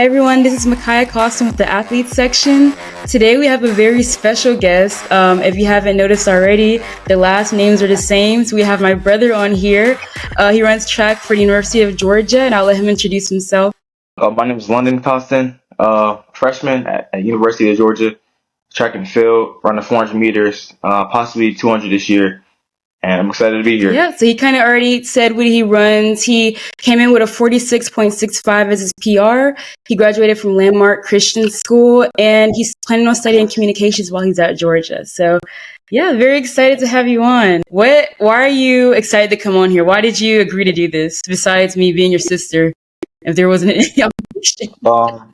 Everyone, this is Micaiah Costen with the Athletes section. Today we have a very special guest. If you haven't noticed already, the last names are the same. So we have my brother on here. He runs track for the University of Georgia, and I'll let him introduce himself. My name is London Costen, freshman at University of Georgia, track and field, running 400 meters, possibly 200 this year, and I'm excited to be here. Yeah, so he kind of already said what he runs. He came in with a 46.65 as his PR. He graduated from Landmark Christian School, and he's planning on studying communications while he's at Georgia. So, yeah, very excited to have you on. Why are you excited to come on here? Why did you agree to do this, besides me being your sister, if there wasn't any obligation? Um,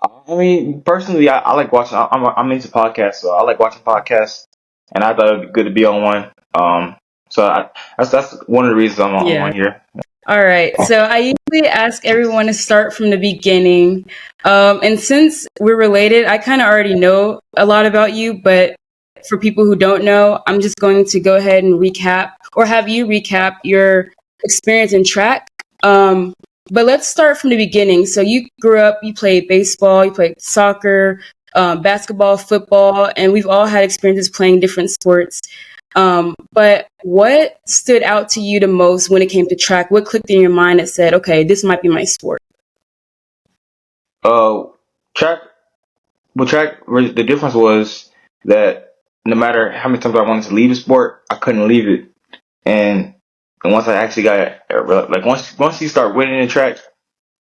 I mean, personally, I like watching. I'm into podcasts, so I like watching podcasts, and I thought it'd be good to be on one. That's one of the reasons I'm Yeah. on here. All right. So I usually ask everyone to start from the beginning. And since we're related, I kind of already know a lot about you, but for people who don't know, I'm just going to go ahead and recap or have you recap your experience in track. But let's start from the beginning. So you grew up, you played baseball, you played soccer, basketball, football, and we've all had experiences playing different sports. But what stood out to you the most when it came to track? What clicked in your mind that said, okay, this might be my sport? Uh, track. The difference was that no matter how many times I wanted to leave the sport, I couldn't leave it. And once I actually got like once you start winning in track,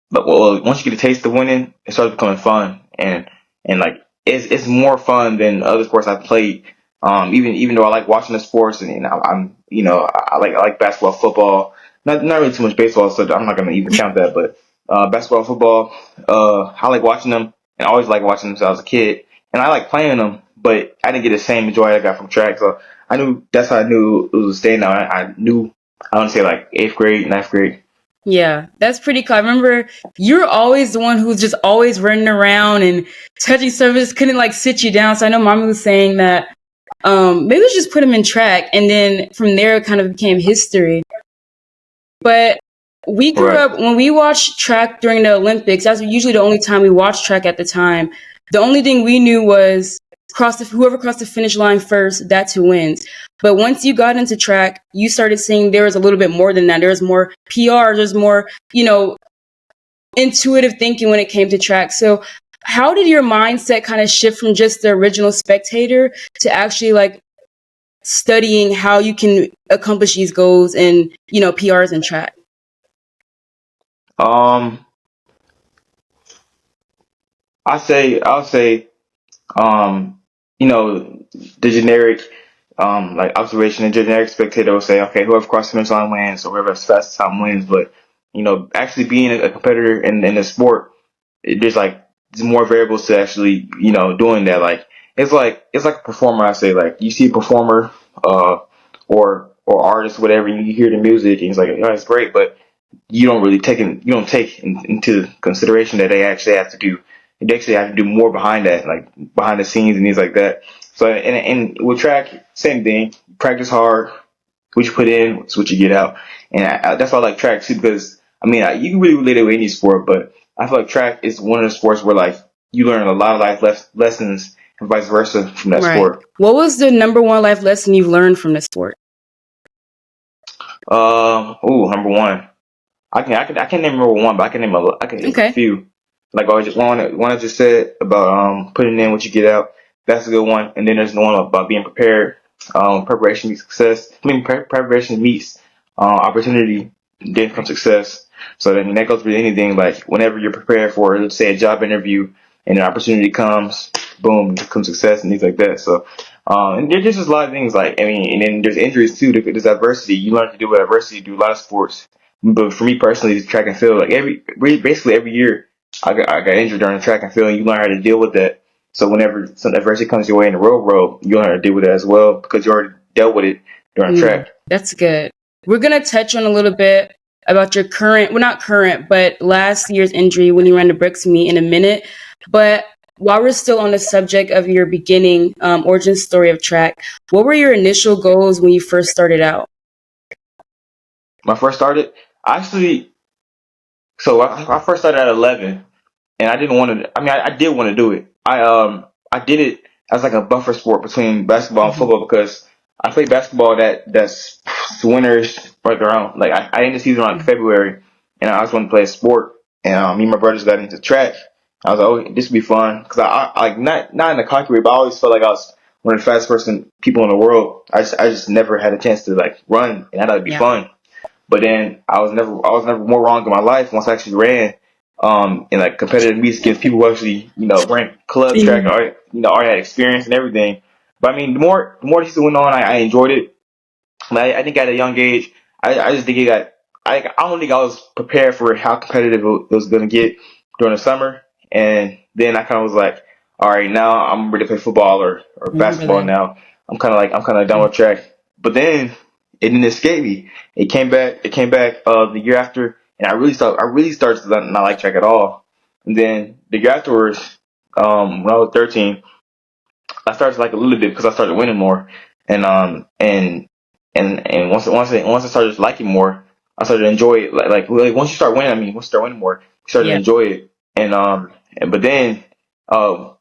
but once you get a taste of winning, it starts becoming fun, and like it's more fun than other sports I've played. Even though I like watching the sports, and I'm I like basketball, football, not really too much baseball, so I'm not gonna even count that. But basketball, football, I like watching them, and I always like watching them since I was a kid, and I like playing them, but I didn't get the same joy I got from track. So I knew that's how I knew it was a standout. I knew I want to say like eighth grade, ninth grade. Yeah, that's pretty cool. I remember you're always the one who's just always running around and touching surface, couldn't like sit you down. So I know Mama was saying that maybe let's just put him in track. And then from there, it kind of became history. But we grew Right. up when we watched track during the Olympics. That's usually the only time we watched track at the time. The only thing we knew was whoever crossed the finish line first, that's who wins. But once you got into track, you started seeing there was a little bit more than that. There was more PR, there's more, intuitive thinking when it came to track. So how did your mindset kind of shift from just the original spectator to actually like studying how you can accomplish these goals and, PRs and track? Um, I'll say um, the generic like observation and generic spectator will say, okay, whoever crosses the finish line wins, or whoever has fastest time wins. But actually being a competitor in the sport, there's like there's more variables to actually doing that. Like it's like a performer. I say like you see a performer, or artist, whatever. You hear the music and it's like, oh, it's great, but you don't take into consideration that they actually have to do. They actually have to do more behind that, like behind the scenes and things like that. So and with track, same thing. Practice hard. What you put in is what you get out, and that's why I like track too, because I mean you can really relate it with any sport, but I feel like track is one of the sports where like you learn a lot of lessons and vice versa from that Right. sport. What was the number one life lesson you've learned from this sport? Number one. I can name number one, but I can name a Okay. few. Like I just one I just said about putting in what you get out. That's a good one. And then there's the one about being prepared. Preparation meets success. I mean, preparation meets opportunity, then comes success. So then that goes with anything. Like whenever you're prepared for, let's say, a job interview, and an opportunity comes, boom, comes success and things like that. So and there's just a lot of things. Like I mean, and then there's injuries too. There's adversity. You learn to deal with adversity. Do a lot of sports. But for me personally, track and field, like basically every year, I got injured during track and field, and you learn how to deal with that. So whenever some adversity comes your way in the real world, you learn how to deal with it as well because you already dealt with it during track. That's good. We're going to touch on a little bit about your current, well, not current, but last year's injury when you ran the bricks meet in a minute. But while we're still on the subject of your beginning origin story of track, what were your initial goals when you first started out? When I first started, actually, So I first started at 11, and I didn't want to. I mean, I did want to do it. I did it as like a buffer sport between basketball and Hmm. football because I played basketball that's winters right around. Like I ended the season around February, and I was going to play a sport. And me and my brothers got into track. I was like, oh, this would be fun because I like not in a cocky way, but I always felt like I was one of the fastest person people in the world. I just never had a chance to like run, and I thought it'd be Yeah. fun. But then I was never more wrong in my life once I actually ran in like competitive meets against people who actually ran club track Mhm. or already had experience and everything. But I mean, the more the season went on, I enjoyed it. I think at a young age, I just think it got. I don't think I was prepared for how competitive it was going to get during the summer, and then I kind of was like, all right, now I'm ready to play football or Remember basketball. that. Now I'm kind of done with track. But then it didn't escape me. It came back. It came back the year after, and I really started to not like track at all. And then the year afterwards, when I was 13. I started to like a little bit because I started winning more, and once I started liking more, I started to enjoy it. Like once you start winning, once you start winning more, you start to Yeah. enjoy it. And but then uh,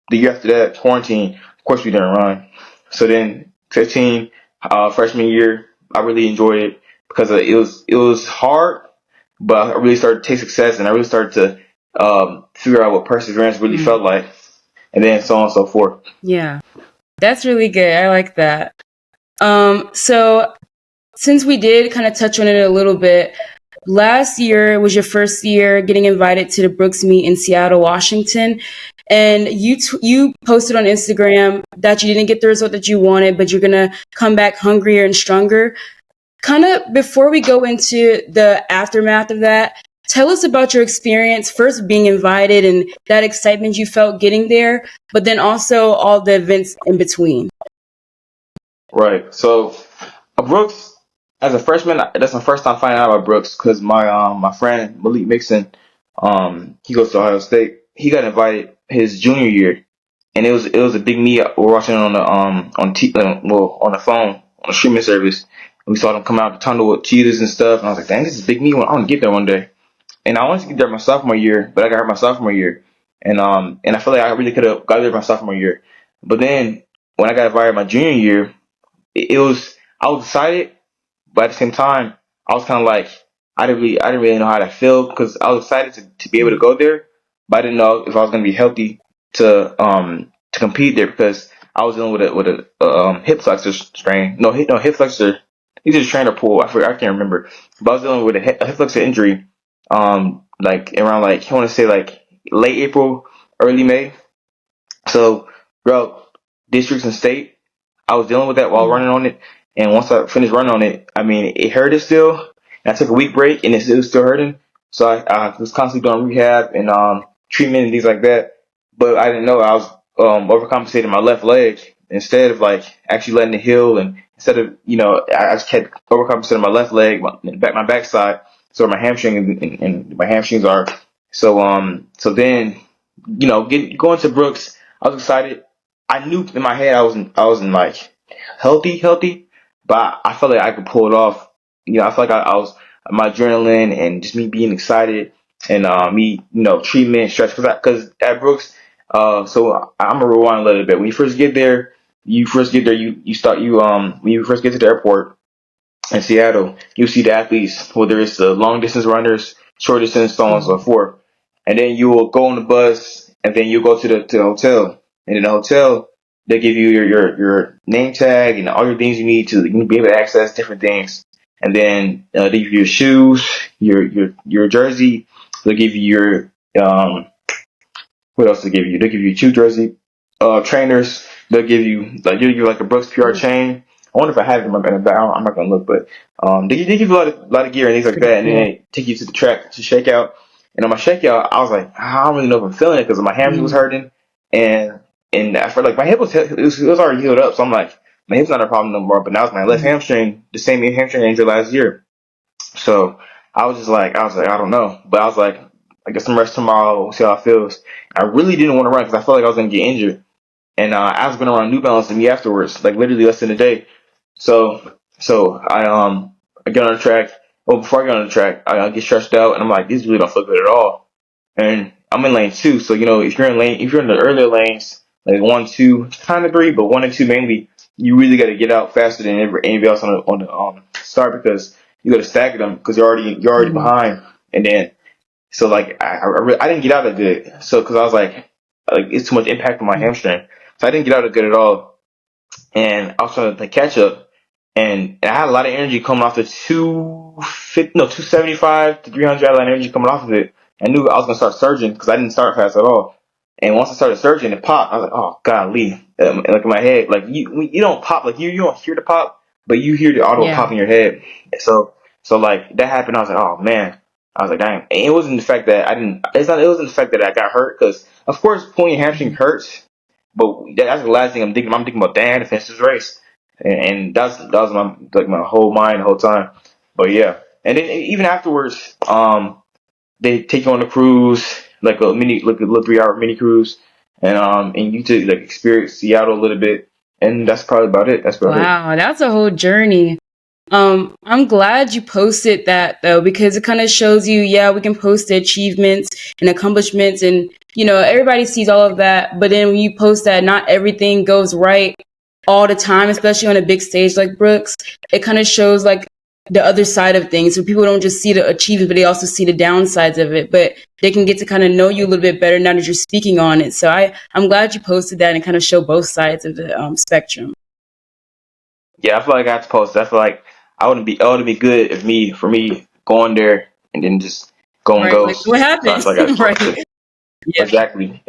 the year after that, quarantine, of course we didn't run. So then 15, freshman year, I really enjoyed it because it was hard, but I really started to take success, and I really started to figure out what perseverance really Mm. felt like, and then so on and so forth. Yeah. That's really good. I like that. So since we did kind of touch on it a little bit, last year was your first year getting invited to the Brooks meet in Seattle, Washington, and you posted on Instagram that you didn't get the result that you wanted, but you're gonna come back hungrier and stronger. Kind of before we go into the aftermath of that, tell us about your experience first being invited and that excitement you felt getting there, but then also all the events in between. Right. So Brooks, as a freshman, that's my first time finding out about Brooks because my friend Malik Mixon, he goes to Ohio State. He got invited his junior year, and it was a big meet. We're watching it on the on the phone on the streaming service. And we saw them come out the tunnel with cheetahs and stuff, and I was like, dang, this is a big meet. I want to get there one day. And I wanted to get there my sophomore year, but I got hurt my sophomore year, and I feel like I really could have got there my sophomore year. But then when I got invited my junior year, it was I was excited, but at the same time, I was kind of like I didn't really know how to feel because I was excited to be able to Mm. go there, but I didn't know if I was going to be healthy to compete there because I was dealing with a hip flexor strain. No hip flexor. He's just trainer pull. I can't remember, but I was dealing with a hip flexor injury. Like around like I want to say like late April, early May. So throughout districts and state, I was dealing with that while Mm. running on it. And once I finished running on it, it hurted still. And I took a week break, and it was still hurting. So I was constantly doing rehab and treatment and things like that. But I didn't know I was overcompensating my left leg instead of like actually letting it heal. And instead of I just kept overcompensating my left leg, my backside, so my hamstring and my hamstrings are. So then going to Brooks, I was excited. I knew in my head I wasn't like healthy, but I felt like I could pull it off. I felt like I was my adrenaline and just me being excited and me treatment stress because at Brooks, so I'm gonna rewind a little bit. When you first get there, when you first get to the airport in Seattle, you see the athletes, whether it's the long distance runners, short distance, so on and so Mm. forth. And then you will go on the bus, and then you go to the hotel. And in the hotel, they give you your name tag and all your things you need to be able to access different things. And then they give you your shoes, your jersey. They'll give you your what else they give you? They give you two jersey trainers. They'll give you like a Brooks PR Mm. chain. I wonder if I have them in the back. I'm not gonna look, but they give you a lot of gear and things It's like pretty that, and then cool. they take you to the track to shake out. And on my shakeout, I was like, I don't really know if I'm feeling it because my hamstring was Mm. hurting, and I felt like my hip was already healed up, so I'm like, my hip's not a problem no more. But now it's my left Mm. hamstring, the same hamstring injury last year. So I was like, I don't know, but I was like, I guess some rest tomorrow. We'll see how it feels. I really didn't want to run because I felt like I was gonna get injured, and I was gonna run New Balance to me afterwards, like literally less than a day. So I get on the track, well, before I get on the track, I get stretched out, and I'm like, this really don't feel good at all. And I'm in lane two, so if you're in the earlier lanes, like one, two, kind of three, but one and two mainly, you really got to get out faster than anybody else on the start because you got to stagger them because you're already Mhm. behind, and then so like I didn't get out that good, so because I was like it's too much impact on my hamstring, so I didn't get out that good at all, and I was trying to play catch up, and I had a lot of energy coming off the 275 to 300. I had a lot of energy coming off of it. I knew I was gonna start surging because I didn't start fast at all. And once I started surging, it popped. I was like, "Oh God, Lee!" Like in my head, like you don't pop, like you don't hear the pop, but you hear the audible Yeah. pop in your head. So like that happened. I was like, "Oh man!" I was like, "Dang!" And it wasn't the fact that I didn't. It's not. It wasn't the fact that I got hurt because, of course, pulling your hamstring Mhm. hurts. But that's the last thing I'm thinking. I'm thinking about, damn, to finish this race, and that was my whole mind the whole time. But yeah, and then even afterwards, they take you on a cruise, like a little 3 hour mini cruise, and you to like experience Seattle a little bit, and that's probably about it. That's about it. Wow, that's a whole journey. I'm glad you posted that though, because it kind of shows you, yeah, we can post the achievements and accomplishments and, everybody sees all of that. But then when you post that, not everything goes right all the time, especially on a big stage like Brooks. It kind of shows like the other side of things. So people don't just see the achievements, but they also see the downsides of it. But they can get to kind of know you a little bit better now that you're speaking on it. So I'm glad you posted that and kind of show both sides of the spectrum. Yeah, I feel like I have to post. I feel like it wouldn't be good if me for me going there and then just going Right. Like what ghost. So I happened? feel like I have to Right. post it. Yeah. Exactly,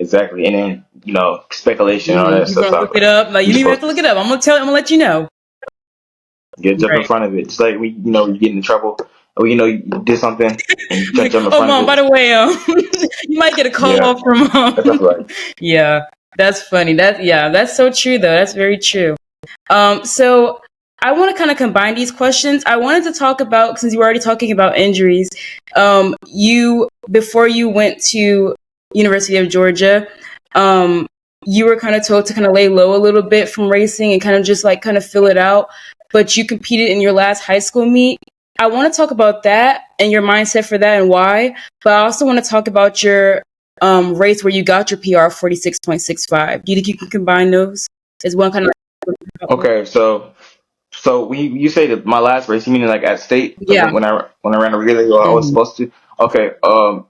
and then speculation and all that You're stuff. gonna So look it up. Like you you don't just even have post to it. look it up. I'm gonna let you know. Get jump in Right. front of it. Just like you get in trouble, or you did something and you try to Like, jump in oh front of mom, by it. the way, you might get a Yeah, call from that's what I feel like. Yeah. That's funny. That's so true though. That's very true. So I want to kind of combine these questions. I wanted to talk about, since you were already talking about injuries, you before you went to University of Georgia, um, you were kind of told to kind of lay low a little bit from racing and kind of just like kind of fill it out. But you competed in your last high school meet. I want to talk about that and your mindset for that and why. But I also want to talk about your race where you got your PR 46.65. Do you think you can combine those? Is one kind of Okay, so when you say that my last race, you mean like at state, like yeah. when I ran a relay, I was Mhm. supposed to. Okay, well,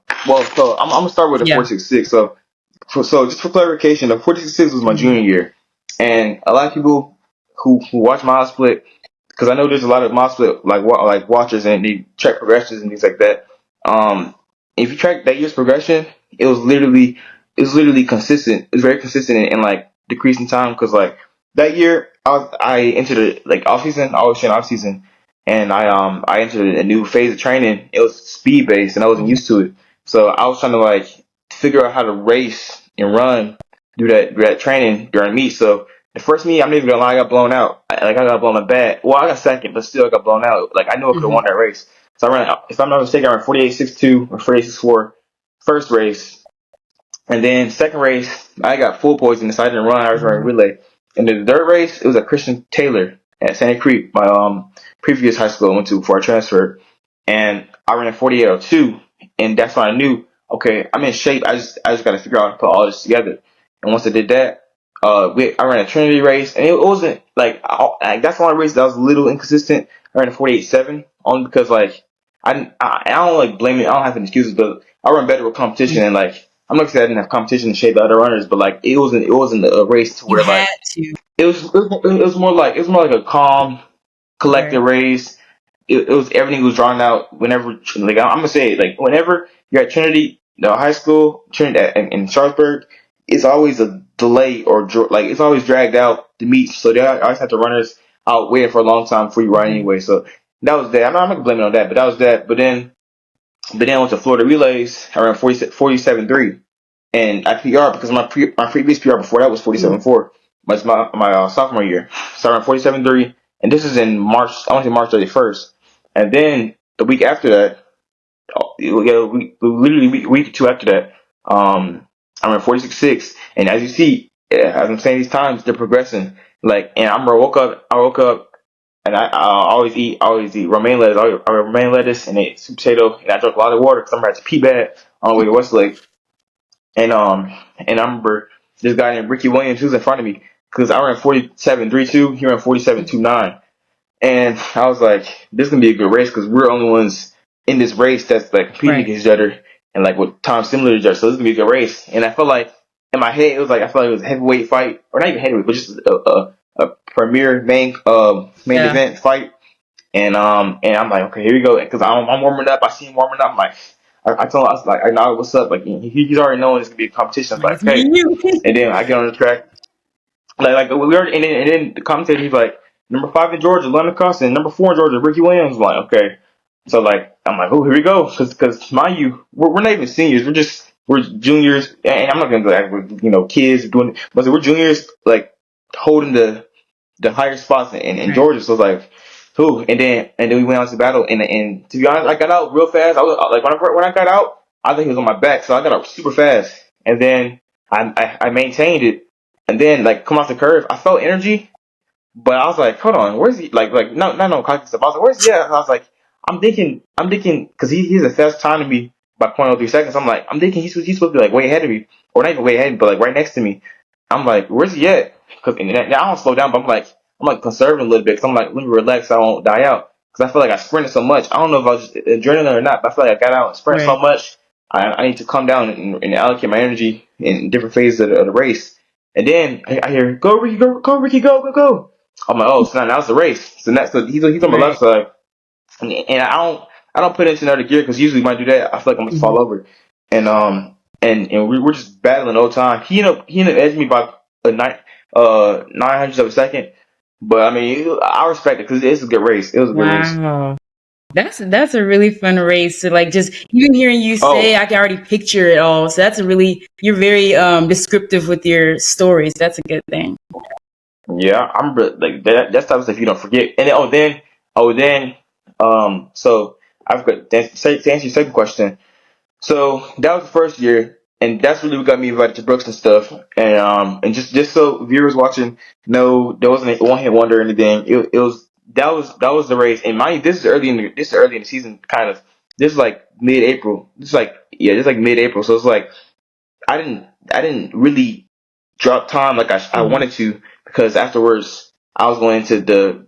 so I'm gonna start with the Yeah. 466. So just for clarification, the 466 was my Mhm. junior year, and a lot of people who watch my split, because I know there's a lot of mile split like watchers and they check progressions and things like that. Um, if you track that year's progression, it was literally consistent. It was very consistent in like decreasing time because like that year I entered like off season. I was training off season, and I entered a new phase of training. It was speed based, and I wasn't Mhm. used to it. So I was trying to like figure out how to race and run do that training during meet. So the first meet, I'm not even gonna lie, I got blown out. I got blown out bad. Well, I got second, but still I got blown out. Like I knew I could have Mhm. won that race. So I ran, if I'm not mistaken, I ran 48.62 or 48.64 first race, and then second race, I got full poison, so I didn't run. I was running Mhm. relay. And then the third race, it was at Christian Taylor at Sandy Creek, my previous high school I went to before I transferred. And I ran 48.02, and that's when I knew, okay, I'm in shape. I just got to figure out how to put all this together. And once I did that, I ran a Trinity race, and it wasn't that's the only race that was a little inconsistent. I ran a 48.7 only because like I don't like blame it. I don't have any excuses, but I run better with competition and like I'm not saying I didn't have competition to shape the other runners, but like it wasn't a race to You where had like to. it was more like a calm, collected Right. race. It was everything was drawn out whenever like I'm gonna say it, like whenever you're at Trinity, the high school Trinity in Sharpsburg, it's always a delay or like it's always dragged out the meet, so they always have the runners out waiting for a long time before you run Mhm. anyway. So that was that. I'm not blaming on that, but that was that. But then I went to Florida Relays. I ran 47.3, and I PR because my previous PR before that was Mhm. 47.4. But it's my sophomore year, so I ran 47.3, and this is in March. I want to say March 31st, and then the week after that, literally week or two after that, I ran 46.6, and as you see, as I'm saying these times, they're progressing. Like, and I woke up. and I always eat romaine lettuce, romaine lettuce, and then sweet potato, and I drink a lot of water because I'm about to pee bad on the way to Westlake, and I remember this guy named Ricky Williams, he was in front of me because I ran 47.32, he ran 47.29. And I was like, this is gonna be a good race because we're the only ones in this race that's like competing Right. against each other and like with time similar to each other. So this is gonna be a good race. And I felt like in my head it was like I felt like it was a heavyweight fight, or not even heavyweight, but just a premier main Yeah. event fight. And I'm like, okay, here we go. Because I'm warming up. I see him warming up. I'm like, I told him, I was like, I know what's up. Like he's already knowing it's gonna be a competition. I was Like like, it's me okay. and you. And then I get on the track. Like we already, and then the commentator, he's like, number 5 in Georgia, London Costen, number 4 in Georgia, Ricky Williams. I'm like, okay. So like, I'm like, oh, here we go. Because mind you, we're not even seniors. We're juniors, and I'm not gonna go act with kids doing, but we're juniors, like holding the higher spots in Right. Georgia. So it's like, who? And then we went out to battle, and to be honest, I got out real fast. I was like, when I got out, I think he was on my back, so I got out super fast, and then I maintained it, and then like come off the curve, I felt energy, but I was like, hold on, where's he? Like no cocky stuff. I was like, where's he at? I was like, I'm thinking, because he's a fast time to me by 0.03 seconds. I'm thinking he's supposed to be like way ahead of me, or not even way ahead, but like right next to me. I'm like, where's he at? Because now I don't slow down, but I'm like conserving a little bit, because I'm like, let me relax, so I won't die out. Because I feel like I sprinted so much. I don't know if I was just adrenaline or not, but I feel like I got out and sprinted so Right. much. I need to calm down and allocate my energy in different phases of the race. And then I hear, go Ricky, go Ricky, go. I'm like, oh, so now it's the race. So he's on my left Right. side, and I don't put it into another gear because usually when I do that, I feel like I'm gonna Mhm. fall over. And we're just battling the whole time. He ended up edging me by a 900 of a second, but I mean I respect it because it's a good race. It was a good race. Wow. That's a really fun race. So like just even hearing you say, Oh I can already picture it all. So that's a really you're very descriptive with your stories. That's a good thing. yeah, like that. That's type of stuff you don't forget. And then so I've got to answer your second question. So that was the first year, and that's really what got me invited to Brooks and stuff. And just so viewers watching know, there wasn't a one hit wonder or anything. It was that was the race. And mind you, this is early in the season, kind of. This is like mid April. This is like mid April. So it's like I didn't really drop time like I Mhm. wanted to, because afterwards I was going into the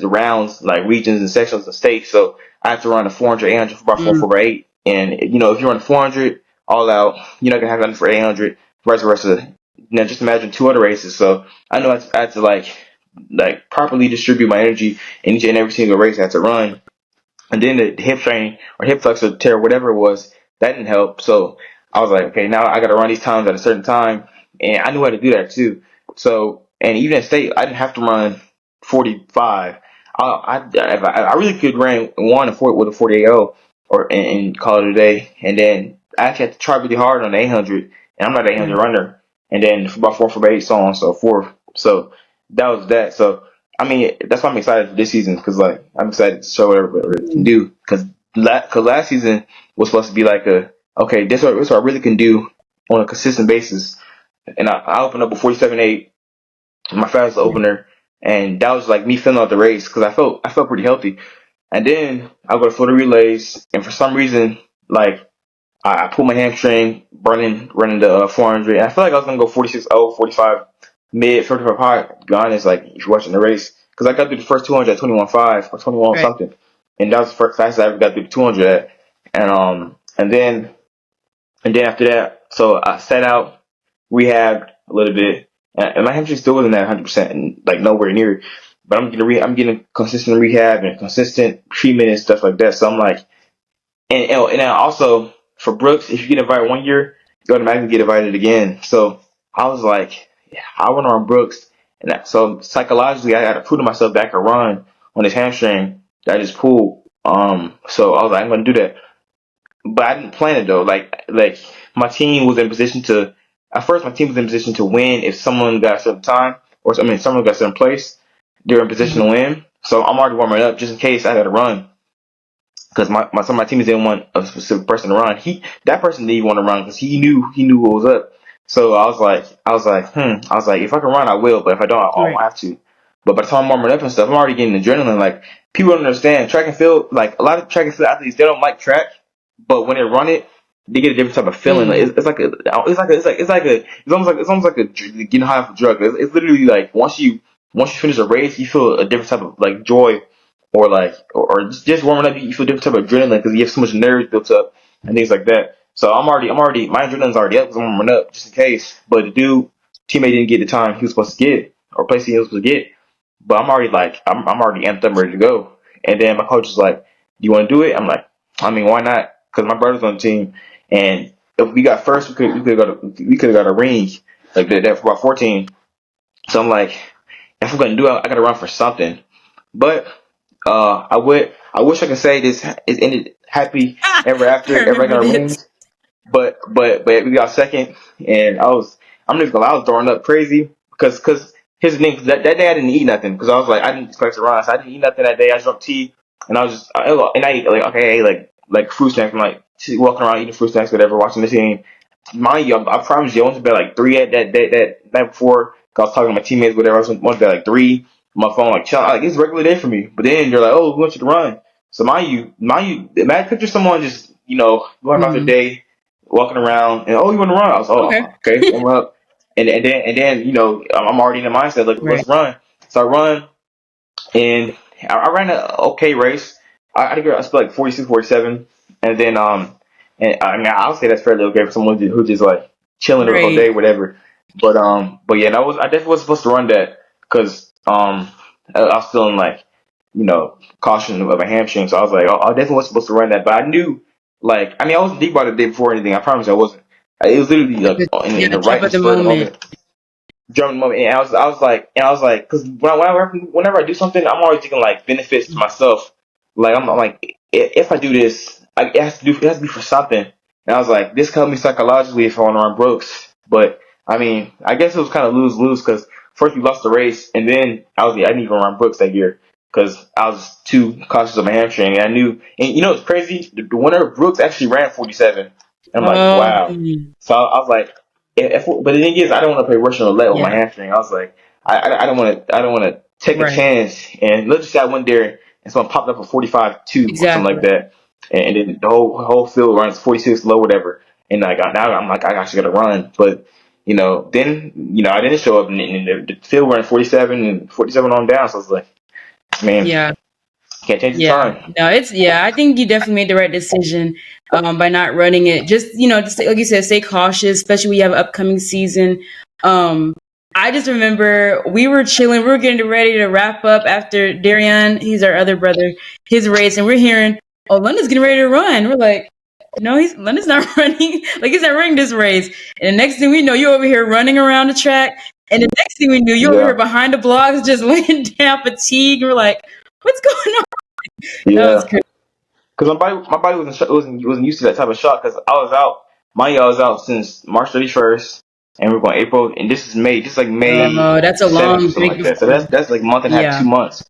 rounds, like regions and sections and states. So I had to run a 400, 800, 4x4, Mm. 4x8. And if you run 400 all out, you're not gonna have nothing for 800, vice versa. Just imagine 2 other races. So I know I had to like properly distribute my energy in each and every single race I had to run. And then the hip training or hip flexor tear, whatever it was, that didn't help. So I was like, okay, now I got to run these times at a certain time, and I knew how to do that too. So, and even at state, I didn't have to run 45. I really could run one and four with a 48.0 and call it a day. And then I actually had to try really hard on the 800, and I'm not an 800 Right. runner. And then about 4 for 8, so on and so forth. So that was that. So I mean, that's why I'm excited for this season, because like I'm excited to show what everybody can Mm. do. Because last season was supposed to be like okay, this what I really can do on a consistent basis. And I opened up a 47.8, my fastest opener, and that was like me filling out the race because I felt pretty healthy. And then I go to Florida relays, and for some reason, like I pulled my hamstring running the 400. And I feel like I was gonna go 46.0, 45 mid, 45 high. To be honest, like if you're watching the race, because I got through the first 200 at 21.5 or 21 Right. something, and that was the fastest I ever got through the 200 at. And then after that, so I set out, rehabbed a little bit, and my hamstring still wasn't at 100%, and like nowhere near. But I'm getting consistent rehab and consistent treatment and stuff like that. So I'm like, and then also for Brooks, if you get invited one year, you automatically get invited again. So I was like, yeah, I went on Brooks, and so psychologically, I got to prove to myself that I could run on this hamstring that I just pulled. So I was like, I'm gonna do that, but I didn't plan it though. Like my team was in position to. At first, my team was in position to win if someone got a certain time, or someone got a certain place. They're in position Mhm. to win. So I'm already warming up just in case I had to run, because some of my teammates didn't want a specific person to run. That person didn't even want to run because he knew what was up. So I was like, if I can run, I will, but if I don't, I won't Right. have to. But by the time I'm warming up and stuff, I'm already getting adrenaline. Like people don't understand track and field. Like a lot of track and field athletes, they don't like track, but when they run it, they get a different type of feeling. Like Mm. it's almost like a getting high off a drug. It's literally like once you finish a race, you feel a different type of like joy, or like or just warming up, you feel a different type of adrenaline because you have so much nerves built up and things like that. So I'm already my adrenaline's already up because I'm warming up just in case. But the dude teammate didn't get the time he was supposed to get or place he was supposed to get. But I'm already like I'm already amped up, ready to go. And then my coach was like, "Do you want to do it?" I'm like, "I mean, why not?" Because my brother's on the team, and if we got first, we could have got a ring like that for about 14. So I'm like, if we're gonna do it, I gotta run for something. But I wish I could say this is ended happy ever I after. Everybody remember got a this. ring, but we got second, and I'm just gonna I was throwing up crazy because here's the thing, 'cause that day I didn't eat nothing because I was like I didn't expect to run, so I didn't eat nothing that day. I drank tea, and I ate like okay, I ate like fruit snacks. I'm like walking around eating fruit snacks, whatever, watching the team. Mind you, I promise you, I went to bed like 3 at that day that night before. 'Cause I was talking to my teammates, whatever. I went to bed like 3. My phone like chill, like it's a regular day for me. But then you're like, oh, we want you to run. So imagine picture someone just going about their Mm. day, walking around, and oh, you want to run? I was Okay. okay, warm up, and then I'm already in the mindset like Right. let's run. So I run, and I ran an okay race. I spent like 46, 47, and then and I mean I'll say that's fairly okay for someone who just like chilling the whole day, Right. whatever. But yeah, I definitely was supposed to run that because I was feeling like caution of a hamstring, so I was like I definitely was supposed to run that, but I knew like I mean I wasn't deep about it the day before or anything. I promise you I wasn't. It was literally like Yeah, in the jump right at the spur of the moment. moment German moment, and I was like, because whenever I do something, I'm always thinking like benefits to myself. Like I'm like, if I do this, it has to be for something. And I was like, this helped me psychologically if I want to run Brooks. But I mean, I guess it was kind of lose lose because first we lost the race, and then I didn't even run Brooks that year because I was too cautious of my hamstring, and I knew. And it's crazy. The winner Brooks actually ran 47. I'm like, wow. Mm. So I was like, but the thing is, I don't want to play Russian roulette with my Yeah. hamstring. I was like, I don't want to take a Right. chance. And let's just say I went there and someone popped up a 45-2 or something like Exactly. that, and then the whole field runs 46 low, whatever. And now I'm like, I actually got to run, but then I didn't show up, and the field ran 47 and 47 on down. So I was like, man, Yeah. can't change the Yeah, time. no, I think you definitely made the right decision by not running it. Just, just like you said, stay cautious, especially when you have an upcoming season. Um, I just remember we were chilling, we were getting ready to wrap up after Darian, he's our other brother, his race, and we're hearing, oh, London's getting ready to run. We're like, no, London's not running. Like, he's not running this race. And the next thing we know, you're over here running around the track. And the next thing we knew, you're over here Yeah, behind the blocks, just laying down fatigue. We're like, what's going on? That was yeah. crazy. Because my body wasn't used to that type of shock. Because I was out, my year I was out since March 31st, and we're going April, and this is May. This is like May That's a 7th or long something break like that. So before. that's like a month and a half, Yeah. 2 months.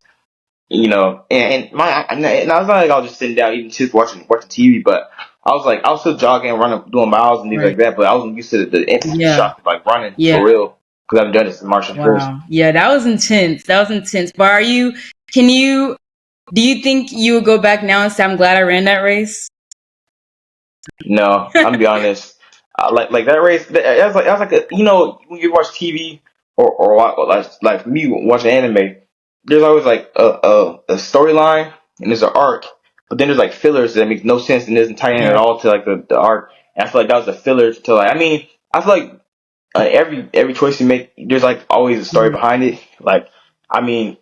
And I was not like I was just sitting down eating chips, watching TV, but I was still jogging, running, doing miles and things like Right. that. But I wasn't used to the impact of Yeah. shock of like running Yeah. for real because I haven't done it since March 31st. Wow. Yeah, that was intense. That was intense. But can you, do you think you would go back now and say, I'm glad I ran that race? No, I'm gonna be honest. Like that race, that was like when you watch TV like me watching anime, there's always like a storyline and there's an arc, but then there's like fillers that make no sense and doesn't tie in at Yeah. all to like the arc. And I feel like that was a filler to like. I mean, I feel like every choice you make, there's like always a story Mhm. behind it. Like, I mean,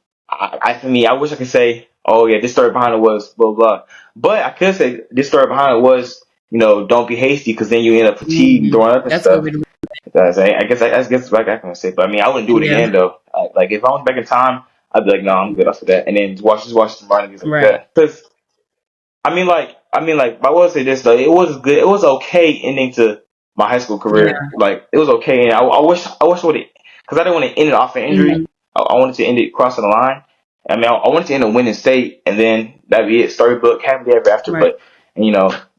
for me, I wish I could say, oh yeah, this story behind it was blah blah, but I could say this story behind it was, don't be hasty because then you end up fatigued and throwing up and That's a good stuff. way to I guess like I can say, but I mean, I wouldn't do it Yeah. again though. Like if I was back in time, I'd be like, no, I'm good after that, and then just watch some running things like Right. that. Because I will say this though, it was good. It was okay ending to my high school Yeah. career. Like it was okay, and I wish I would have, because I didn't want to end it off an injury. Mhm. I wanted to end it crossing the line. I mean, I wanted to end a winning state, and then that'd be it. Storybook, happily ever after. Right. But and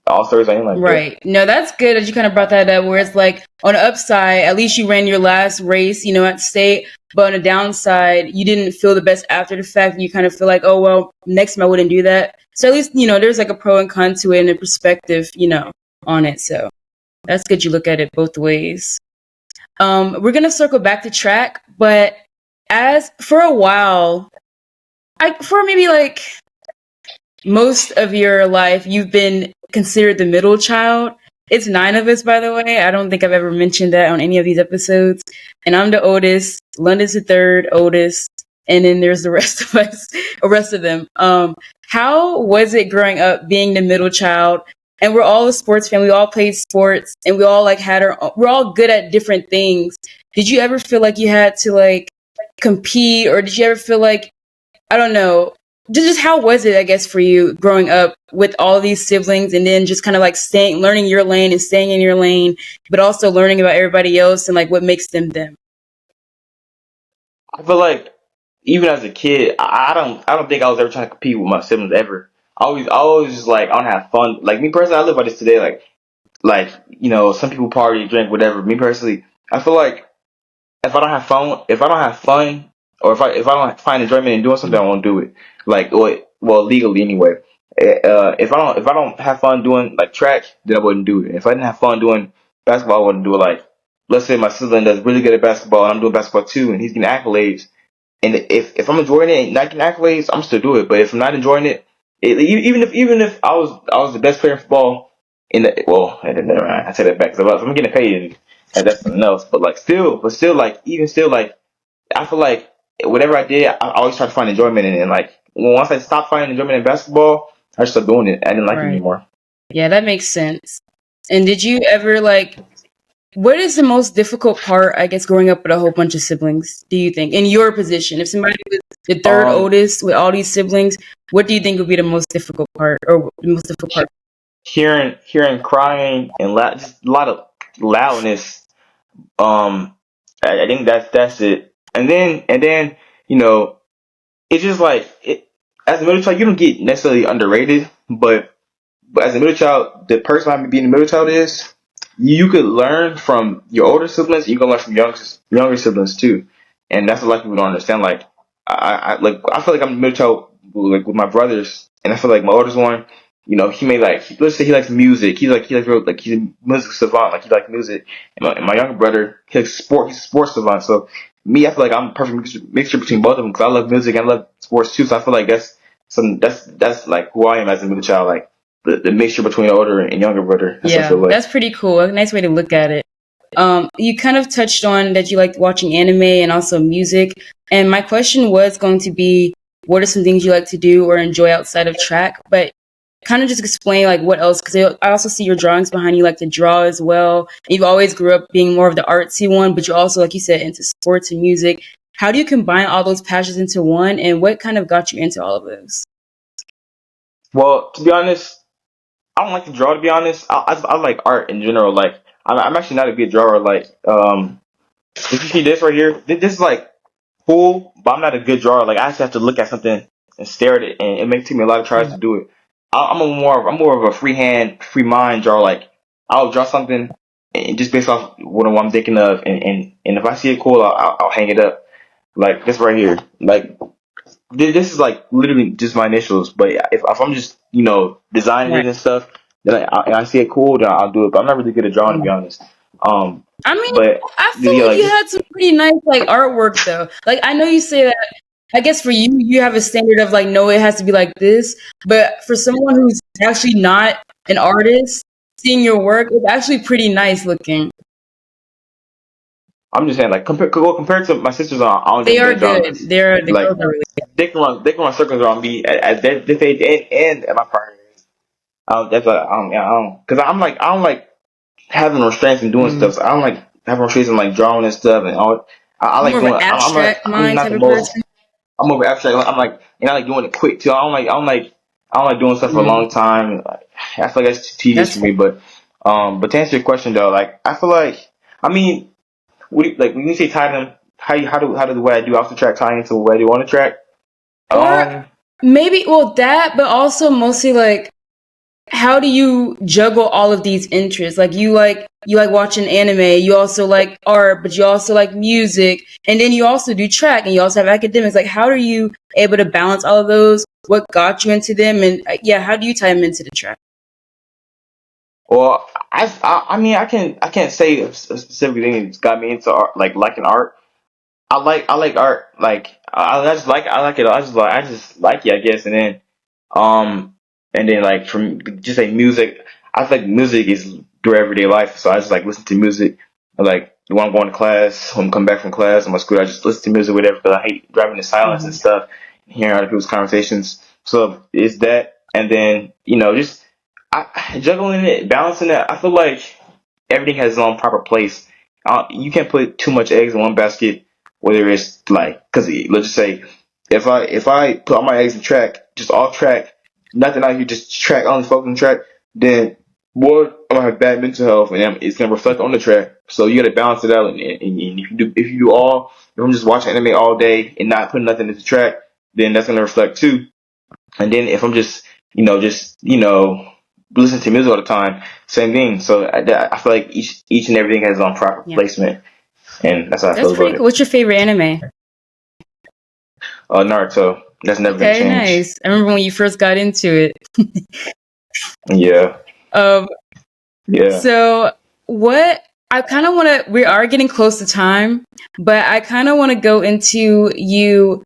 all stories ain't like that. Right. No, that's good that you kind of brought that up where it's like on the upside, at least you ran your last race, at state. But on the downside, you didn't feel the best after the fact. You kind of feel like, oh, well, next time I wouldn't do that. So at least, there's like a pro and con to it and a perspective, on it. So that's good. You look at it both ways. We're going to circle back to track, but as for a while, for maybe like most of your life, you've been considered the middle child. It's 9 of us, by the way. I don't think I've ever mentioned that on any of these episodes. And I'm the oldest. London's the third oldest. And then there's the rest of us, or rest of them. How was it growing up being the middle child? And we're all a sports fan. We all played sports, and we all like we're all good at different things. Did you ever feel like you had to like compete, or did you ever feel like, I don't know, just how was it, I guess, for you growing up with all these siblings, and then just kind of like learning your lane and staying in your lane, but also learning about everybody else and like what makes them them? I feel like even as a kid, I don't think I was ever trying to compete with my siblings ever. I always just like I want to have fun. Like me personally, I live by this today. Like some people party, drink, whatever. Me personally, I feel like if I don't have fun, or if I don't find enjoyment in doing something, I won't do it. Like, well, legally anyway. If I don't have fun doing like track, then I wouldn't do it. If I didn't have fun doing basketball, I wouldn't do it. Like, let's say my sibling does really good at basketball, and I'm doing basketball too, and he's getting accolades. And if I'm enjoying it and not getting accolades, I'm still do it. But if I'm not enjoying it, even if I was the best player in football in the well, I didn't I said that back. So if I'm getting paid, and that's something else. But still, like even still, like I feel like whatever I did, I always try to find enjoyment in it. And like once I stopped finding enjoyment in basketball, I just stopped doing it. I didn't like it Right. anymore. Yeah, that makes sense. And did you ever like, what is the most difficult part, I guess, growing up with a whole bunch of siblings, do you think, in your position? If somebody was the third Um, oldest with all these siblings, what do you think would be the most difficult part, or the most difficult part? hearing crying and just a lot of loudness. Um, I think that's it. And then you know it's just like as a middle child, you don't get necessarily underrated, but as a middle child, the person I'm being a middle child is you could learn from your older siblings. You can learn from younger siblings too, and that's what a lot of people don't understand. Like I feel like I'm the middle child like with my brothers, and I feel like my oldest one. He may like let's say he likes music. He's a music savant. Like he likes music, and my younger brother he likes sport. He's a sports savant. So me, I feel like I'm a perfect mixture between both of them because I love music and I love sports too. So I feel like that's like who I am as a middle child. Like the mixture between older and younger brother. That's what I Yeah, feel like. that's pretty cool. A nice way to look at it. You kind of touched on that you liked watching anime and also music. And my question was going to be, what are some things you like to do or enjoy outside of track? But kind of just explain like what else, because I also see your drawings behind you like to draw as well. You've always grew up being more of the artsy one, but you're also, like you said, into sports and music. How do you combine all those passions into one, and what kind of got you into all of those? Well, to be honest, I don't like to draw. To be honest, I like art in general. Like I'm actually not a good drawer. Like if you see this right here, this is like cool, but I'm not a good drawer. Like I actually have to look at something and stare at it, and it may take me a lot of tries to do it. I'm more of a freehand, free mind drawer. Like I'll draw something and just based off what I'm thinking of, and if I see it cool, I'll hang it up. Like this right here. Like this is like literally just my initials. But if I'm just designing Right. it and stuff, then and I see it cool, then I'll do it. But I'm not really good at drawing to be honest. Um, I mean, but I feel yeah, like like you just had some pretty nice like artwork though. Like I know you say that. I guess for you, you have a standard of like, no, it has to be like this. But for someone who's actually not an artist, seeing your work is actually pretty nice looking. I'm just saying like compared to my sisters, I don't They think are they're good. drawing. They're the Like girls are really they can run circles around me at this age and at my partner. That's what I don't because I don't like having restraints and doing good. stuff. So I don't like having restraints and like drawing and stuff and all. I More like of an doing. abstract I'm mind not type the of most. person. I'm over abstract. I'm like and I like doing it quick too. I don't like doing stuff for a Mm, long time. I feel like that's too tedious that's for fair. me. But to answer your question though, like I feel like I mean, like when you say tie them, how do the way I do off the track tie into the way I do on the track? Or Um, maybe, well, that, but also mostly like how do you juggle all of these interests? Like you like watching anime, you also like art, but you also like music, and then you also do track, and you also have academics. Like, how are you able to balance all of those? What got you into them, and yeah, how do you tie them into the track? Well, I mean, I can't say a specific thing that's got me into art, like liking art. I like art. Like I like it. I just like it, I guess. Um and then like from just like music, I feel like music is through everyday life. So I just like listen to music. Like when I'm going to class, when I'm coming back from class, I'm at school, I just listen to music, whatever. Because I hate driving in silence and Hmm. stuff, and hearing other people's conversations. So it's that, and then just juggling it, balancing it. I feel like everything has its own proper place. You can't put too much eggs in one basket. Whether it's like, because let's just say, if I put all my eggs in track, just off track, nothing out here, just track, only focus on track, then boy, I'm gonna have bad mental health, and it's gonna reflect on the track. So you gotta balance it out, and if you do all, if I'm just watching anime all day and not putting nothing into track, then that's gonna reflect too. And then if I'm just, listen to music all the time, same thing. So I feel like each and everything has its own proper Yeah, placement, and that's how I that's feel about pretty cool. it. What's your favorite anime? Naruto, that's never gonna Okay, change. nice. I remember when you first got into it. Yeah, Um, yeah. so what I kind of want to, we are getting close to time, but I kind of want to go into you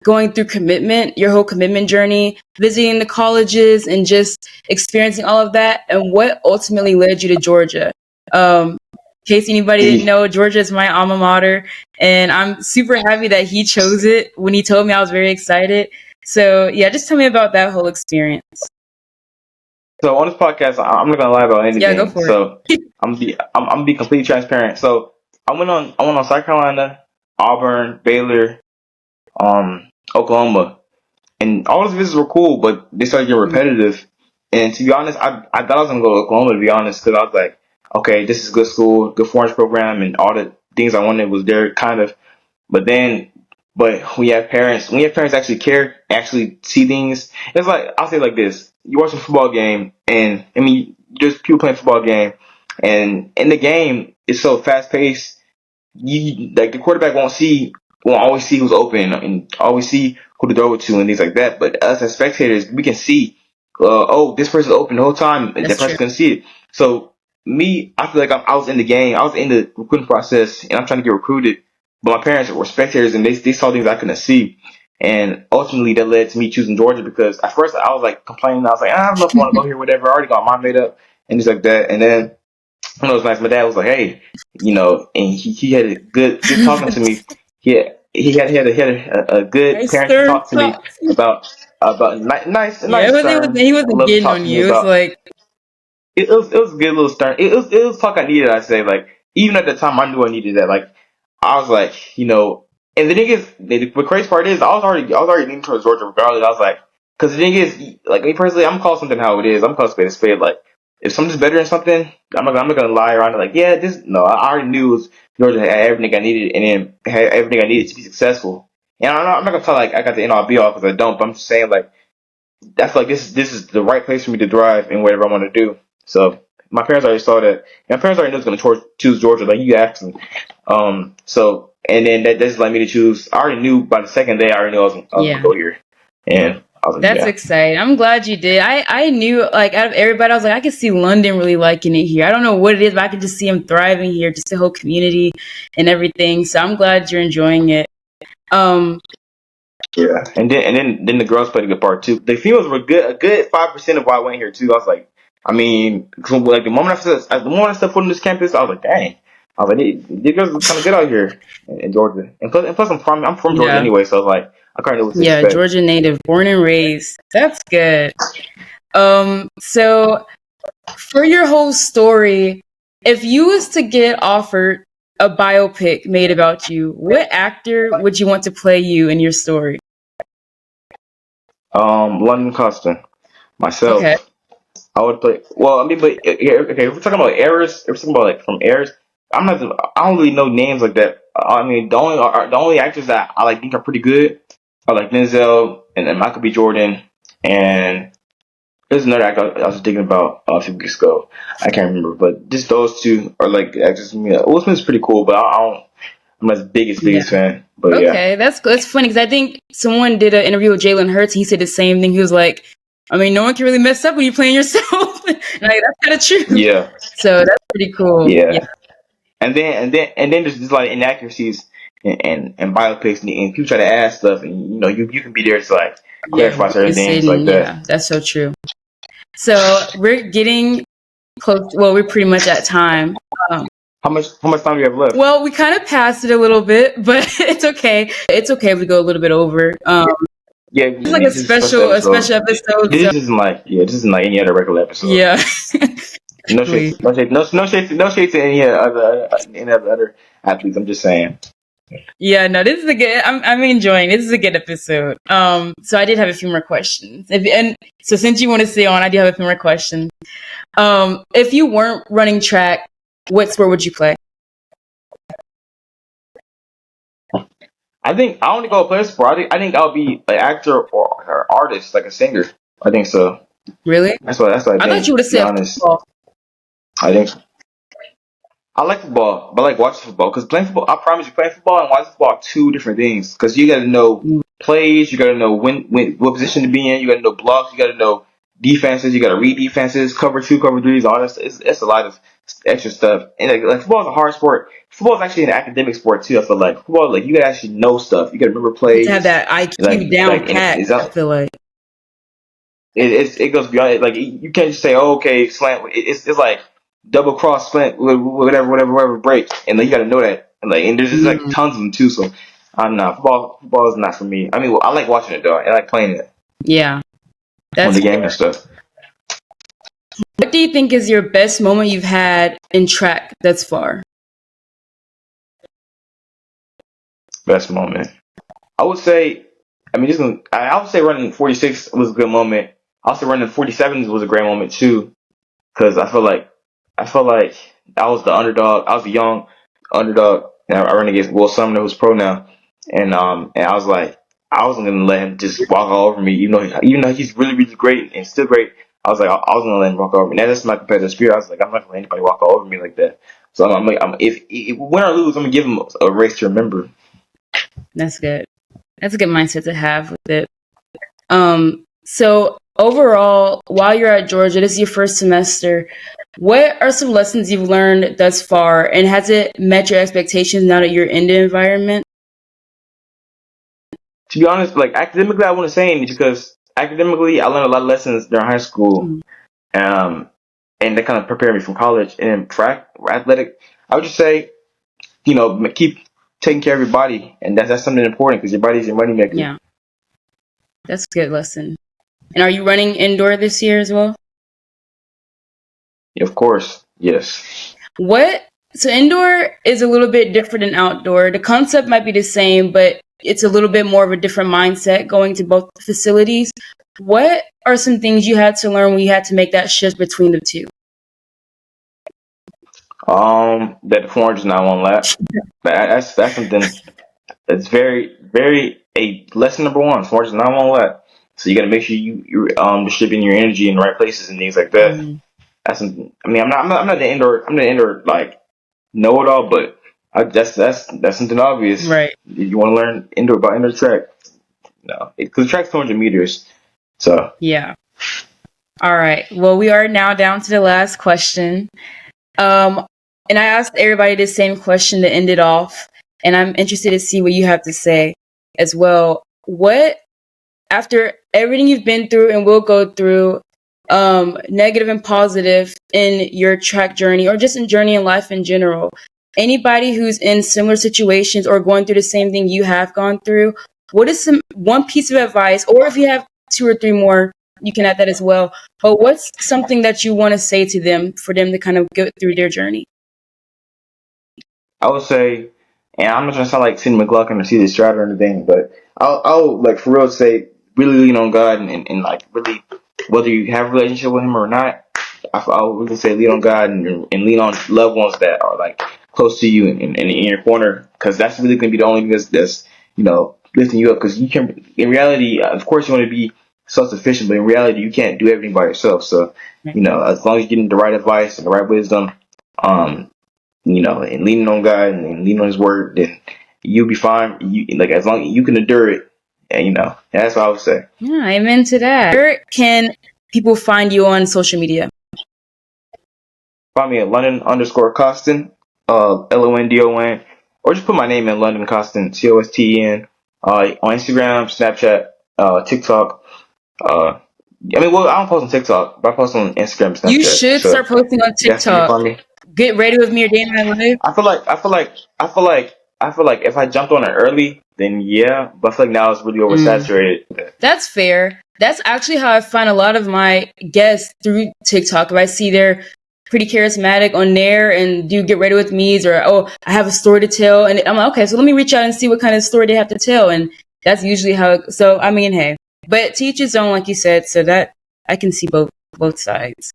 going through commitment, your whole commitment journey, visiting the colleges and just experiencing all of that, and what ultimately led you to Georgia. In case anybody didn't See, know, Georgia is my alma mater, and I'm super happy that he chose it. When he told me, I was very excited. So yeah, just tell me about that whole experience. so on this podcast, I'm not gonna lie about Yeah, go anything. for it. So I'm gonna be completely transparent. So I went on South Carolina, Auburn, Baylor, Oklahoma, and all those visits were cool, but they started getting Mm, repetitive. And to be honest, I thought I was gonna go to Oklahoma, to be honest, because I was like, okay, this is good school, good foreign program, and all the things I wanted was there, kind of. But then, but when you have parents actually care, actually see things. It's like, I'll say it like this: you watch a football game, and I mean, just people playing football game, and in the game, it's so fast paced, you like the quarterback won't always see who's open and always see who to throw it to and things like that. But us as spectators, we can see, oh, this person's open the whole time, and that that's true. person can see it. So me, I feel like I was in the game, I was in the recruiting process, and I'm trying to get recruited. But my parents were spectators, and they saw things I couldn't see. And ultimately, that led to me choosing Georgia because at first I was like complaining. I was like, I don't know if I want to go here, whatever. I already got my mind made up and things like that. And then it was nice. My dad was like, "Hey, and he had a good talking to me. He had a good Nice parent to stern talk to me talk. about a Yeah, nice it was stern he wasn't love to getting talk on to me you. It was about like, it was a good little stern. It was talk I needed. I say like even at the time I knew I needed that. Like I was like and the thing is the crazy part is I was already leaning towards Georgia regardless. I was like because the thing is like me personally I'm calling something how it is. I'm calling spade a spade. Like if something's better than something I'm not gonna lie around like yeah this no I already knew it was Georgia had everything I needed and then had everything I needed to be successful. And I'm not gonna tell like I got the end all be all because I don't. But I'm just saying like I feel like this is the right place for me to thrive in whatever I want to do. So my parents already saw that. And my parents already knew I was going to choose Georgia. Like you asked me. So and then that just led me to choose. I already knew by the second day. I already knew I was going to yeah, go here. And I was like, that's yeah, exciting. I'm glad you did. I knew like out of everybody, I was like, I could see London really liking it here. I don't know what it is, but I could just see him thriving here, just the whole community and everything. So I'm glad you're enjoying it. Um, yeah. And then the girls played a good part too. The females were good. A good 5% of why I went here too. I was like, I mean, like the moment I stepped foot on this campus, I was like, dang. I was like, these girls look kind of good out here in Georgia. And plus I'm from Georgia yeah, anyway, so I was like, I kind of know what to yeah, expect. Georgia native, born and raised. That's good. So for your whole story, if you was to get offered a biopic made about you, what actor would you want to play you in your story? London Costen, Okay. myself. I would play. Well, I mean, but okay, if we're talking about errors, if we're talking about like from errors, I'm not. I don't really know names like that. I mean, the only actors that I like think are pretty good are like Denzel and Michael B. Jordan and There's another actor I was thinking about a few weeks ago. I can't remember, but just those two are like actors. Will Smith's pretty cool, but I don't. I'm not his Yeah. biggest fan. But yeah, Okay, that's funny because I think someone did an interview with Jalen Hurts. And he said the same thing. He was like, I mean, no one can really mess up when you're playing yourself. And like that's kind of true. yeah, So that's pretty cool. Yeah. yeah. And then there's just like inaccuracies and biopics, and people try to add stuff, and you can be there to like Yeah. clarify certain things like Sitting. that. Yeah, that's so true. So we're getting close. Well, we're pretty much at time. Um, How much time do you have left? well, we kind of passed it a little bit, but it's okay. It's okay if we go a little bit over. Yeah, It's like this is a special a special episode. episode. So This isn't like this isn't like any other regular episode. yeah. No shade, no shade, no shade to any of the other athletes. I'm just saying. Yeah, no, this is a good. I'm enjoying. This is a good episode. So I did have a few more questions. And so since you want to stay on, I do have a few more questions. If you weren't running track, what sport would you play? I think I only go play sport. I think I'll be an actor or artist, like a singer. I think so. Really? That's what I I thought think. you would have To be said honest, football. I think I like football, but I like watching football because playing football. I promise you, playing football and watching football are two different things. Because you got to know plays, you got to know when what position to be in, you got to know blocks, you got to know defenses, you got to read defenses, cover two, cover threes, all this. It's a lot of extra stuff. And like football is a hard sport. Football is actually an academic sport too. I feel like football, like you got to actually know stuff. You got to remember To have plays. that IQ down And pat, I feel like. it goes beyond it. Like you can't just say, "Oh, okay, slant." It's like double cross slant, whatever break, and like, you got to know that. And there's just like Mm, tons of them too. So I'm not football is not for me. I mean, I like watching it though. I like playing it yeah, on that's the game fair. and stuff. What do you think is your best moment you've had in track thus far? Best moment. I would say. I mean, I would say running 46 was a good moment. I also running 47s was a great moment too, because I felt like I was the underdog. I was the young underdog, and I ran against Will Sumner, who's pro now, and I was like, I wasn't gonna let him just walk all over me, even though he's really really great and still great. I was like, I was gonna let him walk over me. That's my competitive spirit. I was like, I'm not gonna let anybody walk all over me like that. So if win or lose, I'm gonna give him a race to remember. That's good. That's a good mindset to have with it. So overall, while you're at Georgia, this is your first semester. What are some lessons you've learned thus far, and has it met your expectations now that you're in the environment? To be honest, like academically, I wouldn't say anything because academically, I learned a lot of lessons during high school. Mm, Um, and that kind of prepared me for college. And track or athletic, I would just say, keep taking care of your body, and that's something important because your body's your money maker. yeah, that's a good lesson. And are you running indoor this year as well? Of course, yes. What? So indoor is a little bit different than outdoor. The concept might be the same, but it's a little bit more of a different mindset going to both facilities. What are some things you had to learn when you had to make that shift between the two? That the 400 is not one lap. That's something that's very very a lesson number one. 400 is not one lap. So you got to make sure you're distributing your energy in the right places and things like that. Mhm. That's something. I mean, I'm not the indoor. I'm the indoor like know it all, but that's something obvious. Right. You want to learn about indoor track? No, because the track's 200 meters. So Yeah. All right. Well, we are now down to the last question. Um, and I asked everybody the same question to end it off, and I'm interested to see what you have to say as well. What, after everything you've been through and will go through, negative and positive in your track journey or just in journey in life in general, anybody who's in similar situations or going through the same thing you have gone through, what is one piece of advice, or if you have two or three more, you can add that as well. But what's something that you want to say to them for them to kind of go through their journey? I would say, and I'm not trying to sound like Sidney McLaughlin or Cedar Stroud or anything, but I'll like for real say really lean on God and like really whether you have a relationship with Him or not. I'll really say lean on God and lean on loved ones that are like close to you and in your corner because that's really going to be the only thing that's lifting you up because you can in reality of course you want to be self-sufficient, but in reality, you can't do everything by yourself. So, as long as you're getting the right advice and the right wisdom, um, and leaning on God and leaning on His Word, then you'll be fine. Like as long as you can endure it, and that's what I would say. Yeah, amen to that. Where can people find you on social media? Find me at London_Costen, London, or just put my name in London Costen, Costen, on Instagram, Snapchat, TikTok. I don't post on TikTok, but I post on Instagram, You Snapchat. should So start posting on that's where you TikTok. find me. Get ready with me or day in my life. I feel like if I jumped on it early, then yeah. But I feel like now it's really oversaturated. That's fair. That's actually how I find a lot of my guests through TikTok. If I see they're pretty charismatic on there and do get ready with me's, or I have a story to tell, and I'm like, okay, so let me reach out and see what kind of story they have to tell, and that's usually how. So I mean, hey, but to each his own, like you said. So that I can see both sides.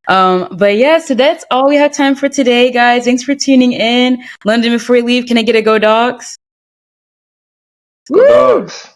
But yeah, so that's all we have time for today, guys. Thanks for tuning in. London, before we leave, can I get a go dogs? Go Woo! Dogs.